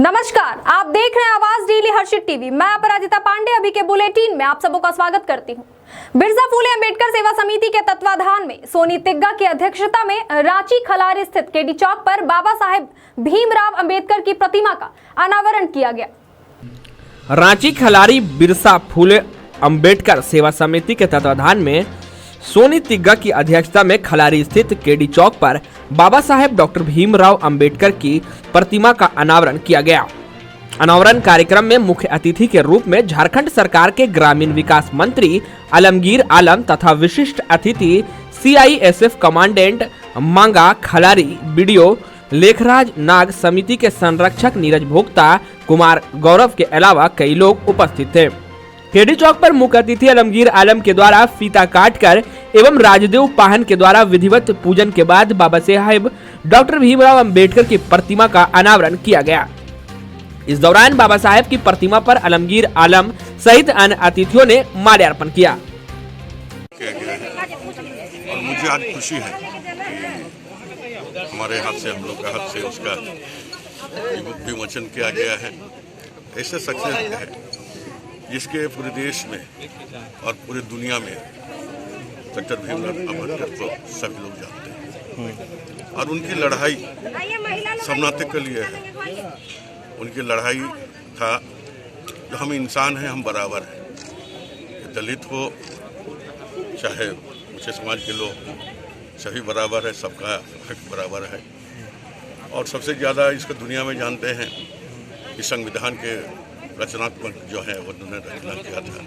नमस्कार, आप देख रहे हैं आवाज डेली हर्षित टीवी। मैं अपराजिता पांडे अभी के बुलेटिन में आप सबों का स्वागत करती हूं। बिरसा फूले अंबेडकर सेवा समिति के तत्वाधान में सोनी तिग्गा की अध्यक्षता में रांची खलारी स्थित केडी चौक पर बाबा साहेब भीमराव अंबेडकर की प्रतिमा का अनावरण किया गया। रांची खलारी बिरसा फूले अंबेडकर सेवा समिति के तत्वाधान में सोनी तिग्गा की अध्यक्षता में खलारी स्थित केडी चौक पर बाबा साहेब डॉक्टर भीमराव अंबेडकर की प्रतिमा का अनावरण किया गया। अनावरण कार्यक्रम में मुख्य अतिथि के रूप में झारखंड सरकार के ग्रामीण विकास मंत्री आलमगीर आलम तथा विशिष्ट अतिथि CISF कमांडेंट मांगा खलारी बीडीओ लेखराज नाग, समिति के संरक्षक नीरज भोक्ता, कुमार गौरव के अलावा कई लोग उपस्थित थे। केडी चौक पर मुख्य अतिथि आलमगीर आलम के द्वारा फीता काटकर एवं राजदेव पाहन के द्वारा विधिवत पूजन के बाद बाबा साहेब डॉक्टर भीमराव अंबेडकर की प्रतिमा का अनावरण किया गया। इस दौरान बाबा साहेब की प्रतिमा पर आलमगीर आलम सहित अन्य अतिथियों ने माल्यार्पण किया। और मुझे आज खुशी है कि हमारे हाथ से, हम लोग का हाथ से उसका विमोचन किया गया है। ऐसे सक्सेस है जिसके पूरे देश में और पूरी दुनिया में डॉक्टर भीमराव अंबेडकर को सभी लोग जानते हैं और उनकी लड़ाई समानता के लिए है। उनकी लड़ाई था जो हम इंसान हैं, हम बराबर हैं। दलित हो चाहे ऊंचे समाज के लोग, सभी बराबर है, सबका हक बराबर है। और सबसे ज़्यादा इसको दुनिया में जानते हैं कि संविधान के रचनात्मक जो है वो उन्होंने रचना किया था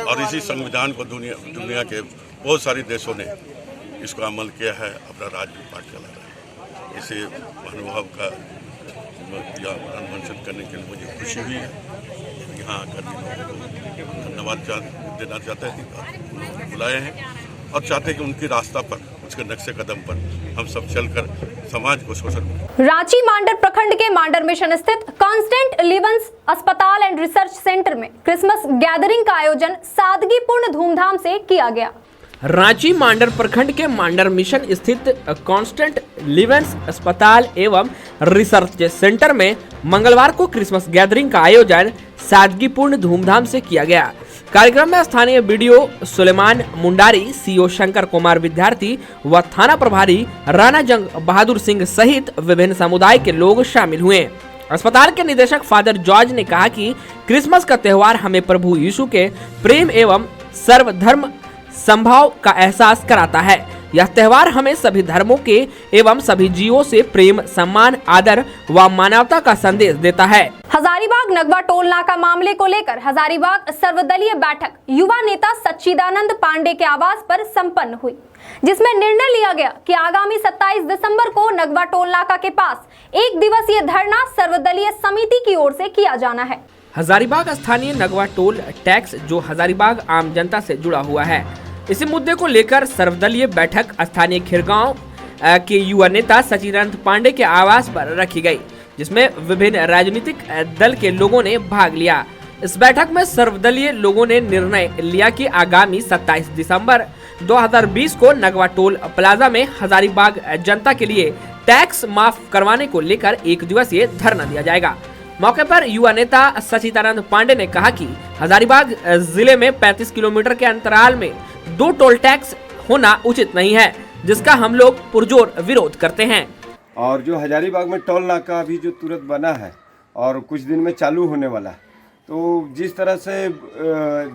और इसी संविधान को दुनिया के बहुत सारे देशों ने इसको अमल किया है, अपना राज पाठ चला रहा है। इसे अनुभव का अनुभव करने के लिए मुझे खुशी हुई है। यहाँ आकर धन्यवाद देना चाहते हैं कि बुलाए हैं और चाहते हैं कि उनकी रास्ता पर, उसके नक्शे कदम पर हम सब चलकर समाज को शोषण। रांची मांडर प्रखंड के मांडर मिशन स्थित कांस्टेंट लिवेंस अस्पताल एंड रिसर्च सेंटर में क्रिसमस गैदरिंग का आयोजन सादगीपूर्ण धूमधाम से किया गया। रांची मांडर प्रखंड के मांडर मिशन स्थित कांस्टेंट लिवेंस अस्पताल एवं रिसर्च सेंटर में मंगलवार को क्रिसमस गैदरिंग का आयोजन सादगीपूर्ण धूमधाम से किया गया। कार्यक्रम में स्थानीय बीडीओ सुलेमान मुंडारी, CO शंकर कुमार विद्यार्थी व थाना प्रभारी राणा जंग बहादुर सिंह सहित विभिन्न समुदाय के लोग शामिल हुए। अस्पताल के निदेशक फादर जॉर्ज ने कहा कि क्रिसमस का त्यौहार हमें प्रभु यीशु के प्रेम एवं सर्वधर्म संभाव का एहसास कराता है। यह त्यौहार हमें सभी धर्मों के एवं सभी जीवों से प्रेम, सम्मान, आदर व मानवता का संदेश देता है। हजारीबाग नगवा टोल नाका मामले को लेकर हजारीबाग सर्वदलीय बैठक युवा नेता सच्चिदानंद पांडे के आवास पर संपन्न हुई, जिसमें निर्णय लिया गया कि आगामी 27 दिसंबर को नगवा टोल नाका के पास एक दिवसीय धरना सर्वदलीय समिति की ओर से किया जाना है। हजारीबाग स्थानीय नगवा टोल टैक्स जो हजारीबाग आम जनता से जुड़ा हुआ है, इसी मुद्दे को लेकर सर्वदलीय बैठक स्थानीय खिरगांव के युवा नेता सच्चिदानंद पांडे के आवास पर रखी गई, जिसमें विभिन्न राजनीतिक दल के लोगों ने भाग लिया। इस बैठक में सर्वदलीय लोगों ने निर्णय लिया कि आगामी 27 दिसंबर 2020 को नगवा टोल प्लाजा में हजारीबाग जनता के लिए टैक्स माफ करवाने को लेकर एक दिवसीय धरना दिया जाएगा। मौके पर युवा नेता सच्चिदानंद पांडे ने कहा कि हजारीबाग जिले में 35 किलोमीटर के अंतराल में 2 टोल टैक्स होना उचित नहीं है, जिसका हम लोग पुरजोर विरोध करते हैं। और जो हजारीबाग में टोल नाका अभी जो तुरंत बना है और कुछ दिन में चालू होने वाला है, तो जिस तरह से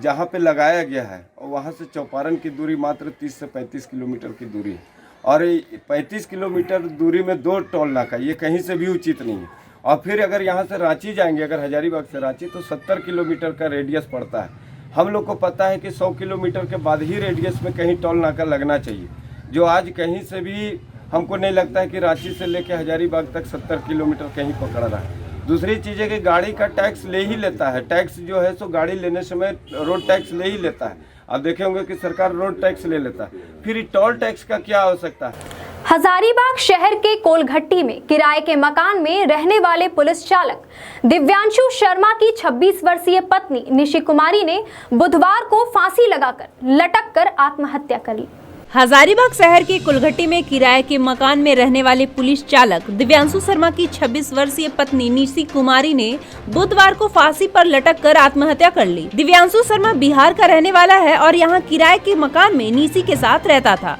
जहाँ पे लगाया गया है वहाँ से चौपारण की दूरी मात्र 30 से 35 किलोमीटर की दूरी है और 35 किलोमीटर दूरी में 2 टोल नाका, ये कहीं से भी उचित नहीं है। और फिर अगर यहाँ से रांची जाएंगे, अगर हजारीबाग से रांची, तो 70 किलोमीटर का रेडियस पड़ता है। हम लोग को पता है कि 100 किलोमीटर के बाद ही रेडियस में कहीं टोल नाका लगना चाहिए, जो आज कहीं से भी हमको नहीं लगता है कि रांची से लेकर हजारीबाग तक 70 किलोमीटर कहीं पकड़ रहा है। दूसरी चीज़ है कि गाड़ी का टैक्स ले ही लेता है। टैक्स जो है सो गाड़ी लेने समय रोड टैक्स ले ही लेता है। आप देखे होंगे कि सरकार रोड टैक्स ले लेता है, फिर टोल टैक्स का क्या आवश्यकता है। हजारीबाग शहर के कोलघट्टी में किराए के मकान में रहने वाले पुलिस चालक दिव्यांशु शर्मा की 26 वर्षीय पत्नी निशी कुमारी ने बुधवार को फांसी लगाकर लटक कर आत्महत्या कर ली। हजारीबाग शहर के कुलघट्टी में किराए के मकान में रहने वाले पुलिस चालक दिव्यांशु शर्मा की 26 वर्षीय पत्नी निशी कुमारी ने बुधवार को फांसी पर लटक कर आत्महत्या कर ली। दिव्यांशु शर्मा बिहार का रहने वाला है और यहाँ किराए के मकान में निशी के साथ रहता था।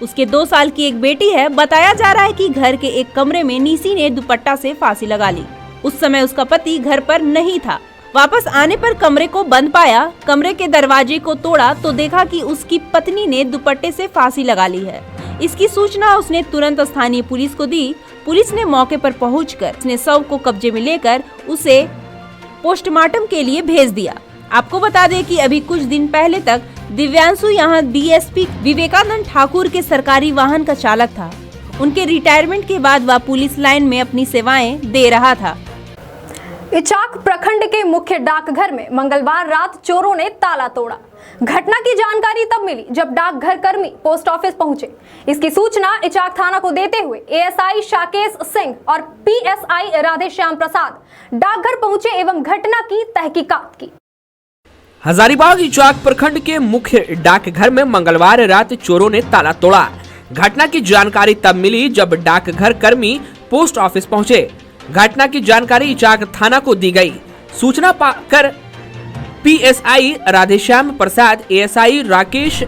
उसके 2 साल की एक बेटी है। बताया जा रहा है कि घर के एक कमरे में निशी ने दुपट्टा से फांसी लगा ली। उस समय उसका पति घर पर नहीं था। वापस आने पर कमरे को बंद पाया। कमरे के दरवाजे को तोड़ा तो देखा कि उसकी पत्नी ने दुपट्टे से फांसी लगा ली है। इसकी सूचना उसने तुरंत स्थानीय पुलिस को दी। पुलिस ने मौके पर पहुंचकर उसने शव को कब्जे में लेकर उसे पोस्टमार्टम के लिए भेज दिया। आपको बता दें कि अभी कुछ दिन पहले तक दिव्यांशु यहाँ डीएसपी विवेकानंद ठाकुर के सरकारी वाहन का चालक था। उनके रिटायरमेंट के बाद वह पुलिस लाइन में अपनी सेवाएं दे रहा था। इचाक प्रखंड के मुख्य डाकघर में मंगलवार रात चोरों ने ताला तोड़ा। घटना की जानकारी तब मिली जब डाकघर कर्मी पोस्ट ऑफिस पहुंचे। इसकी सूचना इचाक थाना को देते हुए एएसआई शाकेश सिंह और पीएसआई राधेश्याम प्रसाद डाकघर पहुंचे एवं घटना की तहकीकात की। हजारीबाग इचाक प्रखंड के मुख्य डाकघर में मंगलवार रात चोरों ने ताला तोड़ा। घटना की जानकारी तब मिली जब डाकघर कर्मी पोस्ट ऑफिस पहुंचे। घटना की जानकारी इचाक थाना को दी गई। सूचना पाकर पीएसआई राधेश्याम प्रसाद एएसआई राकेश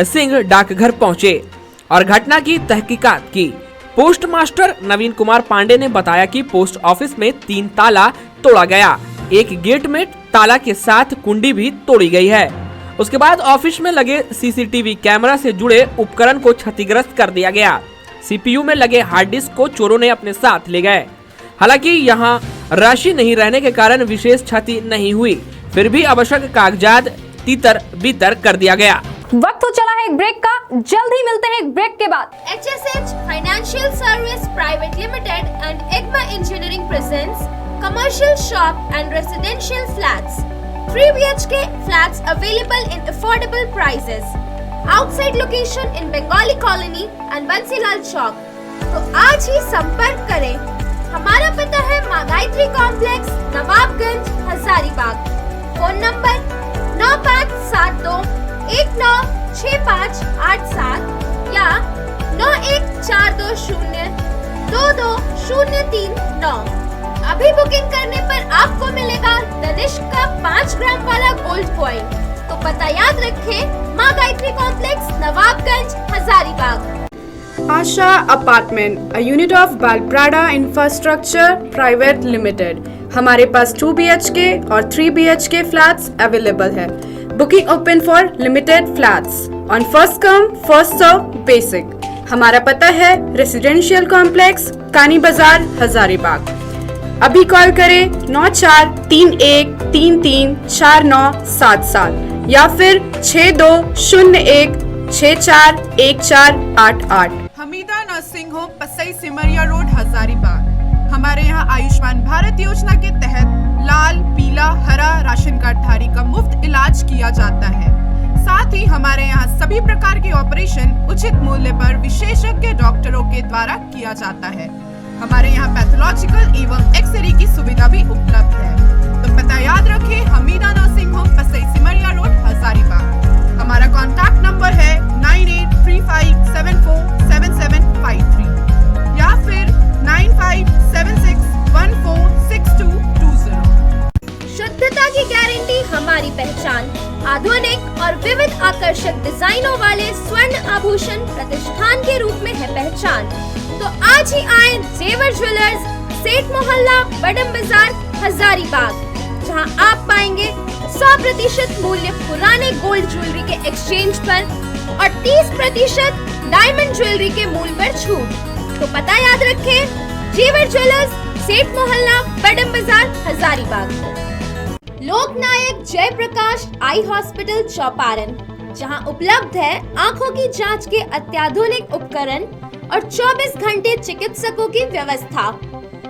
सिंह डाकघर पहुंचे और घटना की तहकीकात की। पोस्ट मास्टर नवीन कुमार पांडे ने बताया कि पोस्ट ऑफिस में 3 ताला तोड़ा गया। एक गेट में ताला के साथ कुंडी भी तोड़ी गई है। उसके बाद ऑफिस में लगे सीसीटीवी कैमरा से जुड़े उपकरण को क्षतिग्रस्त कर दिया गया। सीपीयू में लगे हार्ड डिस्क को चोरों ने अपने साथ ले गए। हालांकि यहां राशि नहीं रहने के कारण विशेष क्षति नहीं हुई, फिर भी आवश्यक कागजात तीतर बीतर कर दिया गया। वक्त हो चला है एक ब्रेक का। जल्द ही मिलते हैं एक ब्रेक के बाद। HSH Financial Service Private Limited and EGMA Engineering presents commercial shop and residential flats. 3 BHK flats available in affordable prices. Outside location in Bengali Colony and Bansilal Chowk. तो आज ही संपर्क करें। हमारा पता है माँ Gayatri complex, Nawabganj, Hazaribagh. Phone number 9572196587 या 9142022039। अभी बुकिंग करने पर आपको मिलेगा तनिष्क का 5 ग्राम वाला गोल्ड कॉइन। तो पता याद रखें, माँ Gayatri complex, Nawabganj, Hazaribagh. Asha Apartment, a unit of Balprada Infrastructure Private Limited. हमारे पास 2 BHK और 3 BHK flats available है। Booking open for limited flats on first come first serve basic. हमारा पता है रेसिडेंशियल कॉम्प्लेक्स, कानी बाजार, हजारीबाग। अभी कॉल करें 9431334977 या फिर 6201641488। Hamida nursing home Pasai Simaria road, Hazaribagh. हमारे यहाँ आयुष्मान भारत योजना के तहत लाल, पीला, हरा राशन कार्ड धारी का मुफ्त इलाज किया जाता है। साथ ही हमारे यहाँ सभी प्रकार के ऑपरेशन उचित मूल्य पर विशेषज्ञ डॉक्टरों के द्वारा किया जाता है। हमारे यहाँ पैथोलॉजिकल एवं एक्सरे की सुविधा भी उपलब्ध है। तो पता याद रखें, Hamida nursing home Pasai Simaria road, Hazaribagh. हमारा कॉन्टैक्ट नंबर है 9835747753 या फिर 9576146220। शुद्धता की गारंटी हमारी पहचान। आधुनिक और विविध आकर्षक डिजाइनों वाले स्वर्ण आभूषण प्रतिष्ठान के रूप में है पहचान। तो आज ही आए जेवर ज्वेलर्स, सेठ मोहल्ला, बडम बाजार, हजारीबाग, जहां आप पाएंगे 100% मूल्य पुराने गोल्ड ज्वेलरी के एक्सचेंज पर और 30% डायमंड ज्वेलरी के मूल्य पर छूट। तो पता याद रखें, जेवर ज्वेलर्स, सेठ मोहल्ला, बडम बाजार, हजारीबाग। लोकनायक जयप्रकाश आई हॉस्पिटल, चौपारण, जहां उपलब्ध है आंखों की जांच के अत्याधुनिक उपकरण और 24 घंटे चिकित्सकों की व्यवस्था।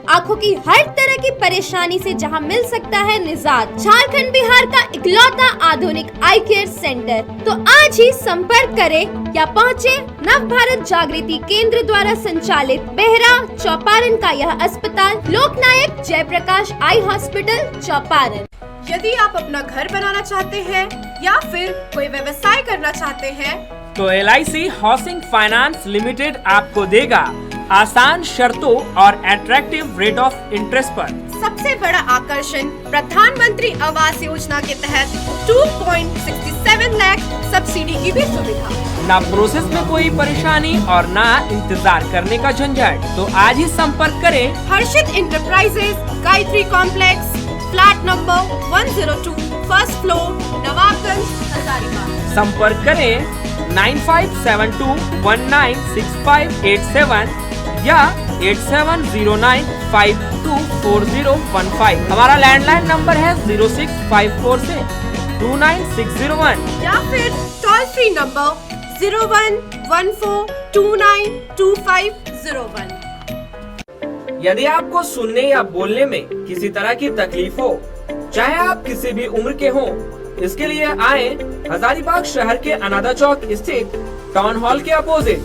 आंखों की हर तरह की परेशानी से जहां मिल सकता है निजात। झारखंड बिहार का इकलौता आधुनिक आई केयर सेंटर। तो आज ही संपर्क करें या पहुंचे नव भारत जागृति केंद्र द्वारा संचालित बेहरा, चौपारण का यह अस्पताल, लोकनायक जयप्रकाश आई हॉस्पिटल, चौपारण। यदि आप अपना घर बनाना चाहते हैं या फिर कोई व्यवसाय करना चाहते हैं तो LIC हाउसिंग फाइनेंस लिमिटेड आपको देगा आसान शर्तों और अट्रैक्टिव रेट ऑफ इंटरेस्ट पर। सबसे बड़ा आकर्षण प्रधानमंत्री आवास योजना के तहत 2.67 लाख सब्सिडी की भी सुविधा। ना प्रोसेस में कोई परेशानी और ना इंतजार करने का झंझट। तो आज ही संपर्क करें Harshit enterprises, Gayatri complex, flat number 102, first floor, Nawabganj, Hazaribagh. संपर्क करें 9572196587 या 8709524015। हमारा लैंडलाइन नंबर है 0654 से 29601 या फिर टोल फ्री नंबर 0114292501। यदि आपको सुनने या बोलने में किसी तरह की तकलीफ हो, चाहे आप किसी भी उम्र के हों, इसके लिए आए हजारीबाग शहर के अनादा चौक स्थित टाउन हॉल के अपोजिट।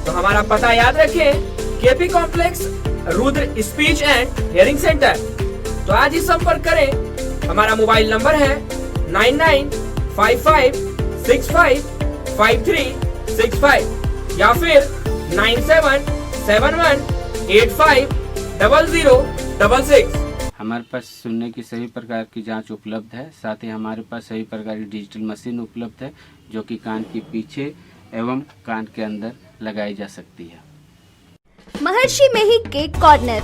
तो हमारा पता याद रखें, KP complex, Rudra speech and hearing centre. तो आज ही संपर्क करें। हमारा मोबाइल नंबर है 9955655365 या फिर 9771850066। हमारे पास सुनने की सभी प्रकार की जांच उपलब्ध है। साथ ही हमारे पास सभी प्रकार की डिजिटल मशीन उपलब्ध है जो कि कान के पीछे एवं कान के अंदर लगाई जा सकती है। महर्षि में ही केक कॉर्नर,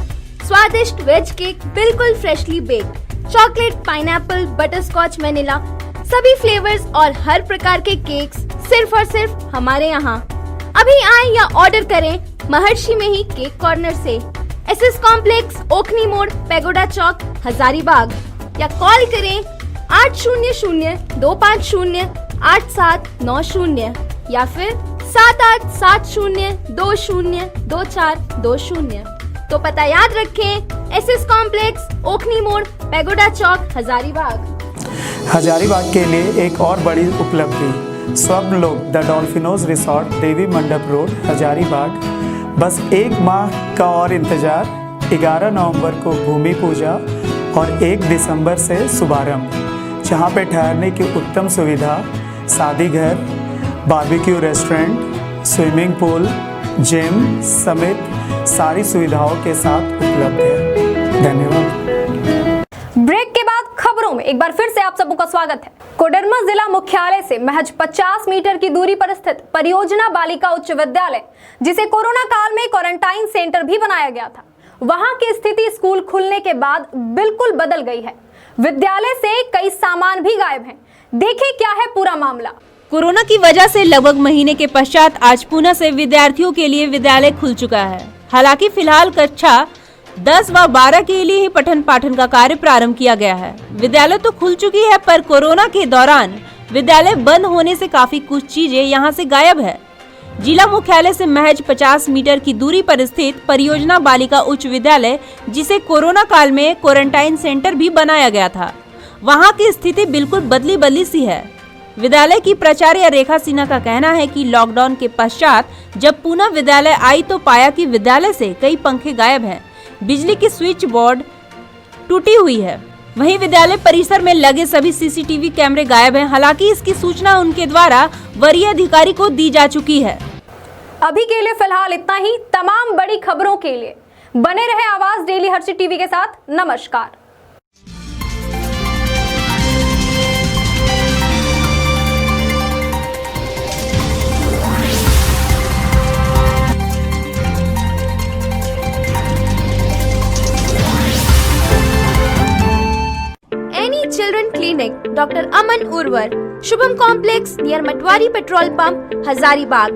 स्वादिष्ट वेज केक बिल्कुल freshly baked, chocolate, pineapple, butterscotch, vanilla, सभी फ्लेवर्स और हर प्रकार के केक्स सिर्फ और सिर्फ हमारे यहाँ। अभी आए या ऑर्डर करें महर्षि में ही केक कॉर्नर से। SS कॉम्प्लेक्स, ओखनी मोड़, पैगोडा चौक, हजारीबाग, या कॉल करें 800-250-8790 या फिर 7870202420। तो पता याद रखें, SS कॉम्प्लेक्स, ओखनी मोड़, पैगोडा चौक, हजारीबाग। हजारीबाग के लिए एक और बड़ी उपलब्धि, स्वप्न लोक द डॉल्फिनोज रिसॉर्ट, देवी मंडप रोड, हजारीबाग। बस एक माह का और इंतजार। 11 नवंबर को भूमि पूजा और 1 दिसंबर से शुभारंभ, जहां पे ठहरने की उत्तम सुविधा, शादी घर, barbecue restaurant, swimming pool, gym समेत सारी सुविधाओं के साथ उपलब्ध है। धन्यवाद। ब्रेक के बाद खबरों में एक बार फिर से आप सबों का स्वागत है। कोडरमा जिला मुख्यालय से महज 50 मीटर की दूरी पर स्थित परियोजना बालिका उच्च विद्यालय, जिसे कोरोना काल में क्वारंटाइन सेंटर भी बनाया गया था, वहां की स्थिति स्कूल खुलने के बाद बिल्कुल बदल गई है। विद्यालय से कई सामान भी गायब हैं। देखिए क्या है पूरा मामला। कोरोना की वजह से लगभग महीने के पश्चात आज पुनः से विद्यार्थियों के लिए विद्यालय खुल चुका है। हालांकि फिलहाल कक्षा 10 व 12 के लिए ही पठन पाठन का कार्य प्रारंभ किया गया है। विद्यालय तो खुल चुकी है, पर कोरोना के दौरान विद्यालय बंद होने से काफी कुछ चीजें यहां से गायब है। जिला मुख्यालय से महज 50 मीटर की दूरी पर स्थित परियोजना बालिका उच्च विद्यालय, जिसे कोरोना काल में क्वारंटाइन सेंटर भी बनाया गया था, वहां की स्थिति बिल्कुल बदली सी है। विद्यालय की प्राचार्य रेखा सिन्हा का कहना है कि लॉकडाउन के पश्चात जब पुनः विद्यालय आई तो पाया कि विद्यालय से कई पंखे गायब हैं, बिजली की स्विच बोर्ड टूटी हुई है। वहीं विद्यालय परिसर में लगे सभी CCTV कैमरे गायब हैं। हालांकि इसकी सूचना उनके द्वारा वरीय अधिकारी को दी जा चुकी है। अभी के लिए फिलहाल इतना ही। तमाम बड़ी खबरों के लिए बने रहे आवाज डेली हर्षित टीवी के साथ। नमस्कार। Children clinic, doctor Aman Urvar, Shubham complex near Matwari petrol pump, Hazaribagh.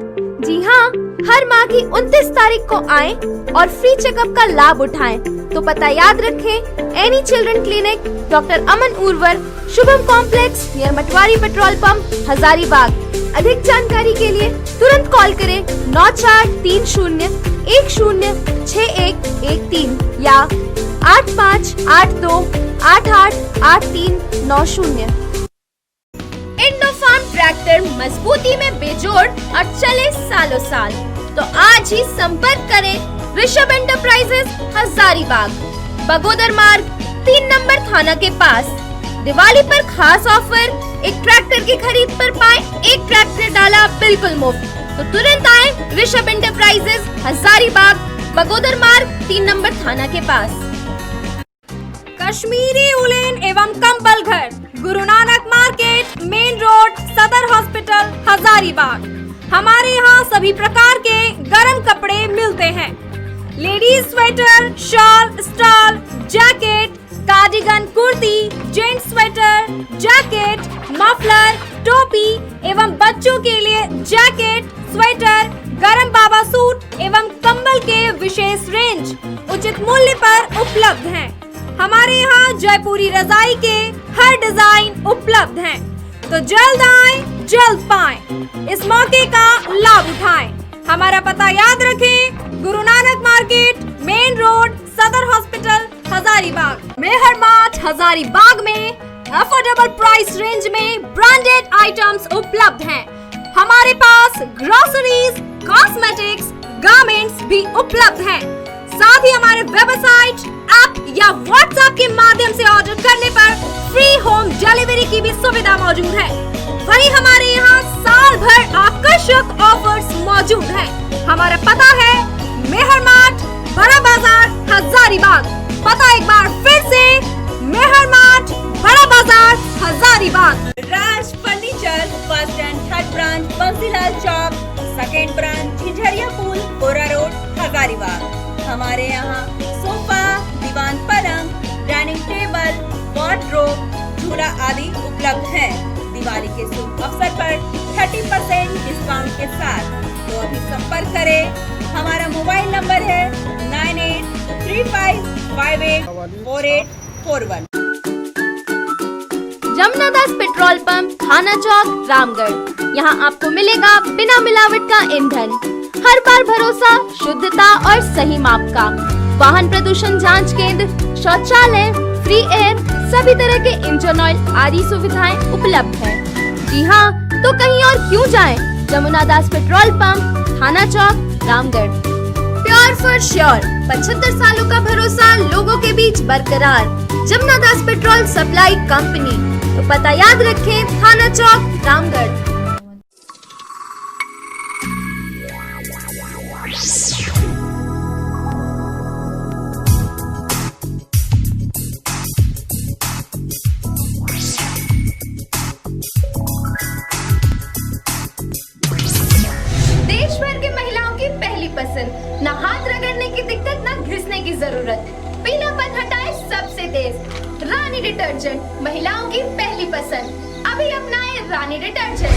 जी हाँ, हर माह की 29 तारीख को आएं और फ्री चेकअप का लाभ उठाएं। तो पता याद रखें, Annie children clinic, doctor Aman Urvar, Shubham complex near Matwari petrol pump, Hazaribagh. अधिक जानकारी के लिए तुरंत कॉल करें 9430106113 या 8582888390। इंडोफार्म ट्रैक्टर मजबूती में बेजोड़ और चले सालों साल। तो आज ही संपर्क करें ऋषभ एंटरप्राइजेस, हजारीबाग, बगोदर मार्ग 3 नंबर थाना के पास। दिवाली पर खास ऑफर, एक ट्रैक्टर की खरीद पर पाए एक ट्रैक्टर डाला बिल्कुल मुफ्त। तो तुरंत आए ऋषभ एंटरप्राइजेज, हजारीबाग, बगोदर मार्ग 3 नंबर थाना के पास। कश्मीरी उलेन एवं कंबल घर, Guru Nanak market, main road, सदर हॉस्पिटल, हजारीबाग। हमारे यहाँ सभी प्रकार के गर्म कपड़े मिलते हैं। Ladies sweater, shawl, stall, jacket, cardigan, kurti, gents sweater, jacket, muffler, टोपी एवं बच्चों के लिए जैकेट, स्वेटर, गरम बाबा सूट एवं कंबल के विशेष रेंज उचित मूल्य पर उपलब्ध हैं। हमारे यहाँ जयपुरी रजाई के हर डिजाइन उपलब्ध हैं। तो जल्द आए, जल्द पाएं। इस मौके का लाभ उठाएं। हमारा पता याद रखें, Guru Nanak market, main road, सदर हॉस्पिटल, हजारीबाग। मेहर मार्ट हजारीबाग में अफोर्डेबल प्राइस रेंज में ब्रांडेड आइटम्स उपलब्ध हैं। हमारे पास ग्रोसरीज, कॉस्मेटिक्स, गारमेंट्स भी उपलब्ध हैं। साथ ही हमारे वेबसाइट, ऐप या व्हाट्सएप के माध्यम से ऑर्डर करने पर फ्री होम डिलीवरी की भी सुविधा मौजूद है। वहीं हमारे यहाँ साल भर आकर्षक ऑफर्स मौजूद हैं। हमारा पता है मेहर मार्ट, बड़ा बाजार, हजारीबाग। पता एक बार फिर से, मेहर mart, Bada Bazar, Hazaribagh. Raj furniture, first stand, third branch, Bansilal Chowk, second branch, Jhijhria Pul, Kora road, Hazaribagh. हमारे यहाँ सोफा, दीवान, पलंग, डाइनिंग टेबल, वार्डरोब, झूला आदि उपलब्ध है। दिवाली के शुभ अवसर पर 30% डिस्काउंट के साथ। तो अभी संपर्क करें। हमारा मोबाइल नंबर है 9835584841। जमुनादास पेट्रोल पंप, थाना चौक, रामगढ़। यहाँ आपको मिलेगा बिना मिलावट का ईंधन, हर बार भरोसा, शुद्धता और सही माप का। वाहन प्रदूषण जांच केंद्र, शौचालय, फ्री एयर, सभी तरह के इंजन ऑयल आदि सुविधाएं उपलब्ध है। जी हाँ, तो कहीं और क्यों जाएं? जमुनादास पेट्रोल पंप, थाना चौक, रामगढ़। प्योर फॉर श्योर, 75 सालों का भरोसा लोगों के बीच बरकरार। Jamunadas petrol supply company. तो पता याद रखें, थाना चौक, रामगढ़। देश भर की महिलाओं की पहली पसंद, न हाथ रगड़ने की दिक्कत, न घिसने की जरूरत। पीलापन हटाए सबसे तेज रानी डिटर्जेंट, महिलाओं की पहली पसंद। अभी अपनाएं रानी डिटर्जेंट।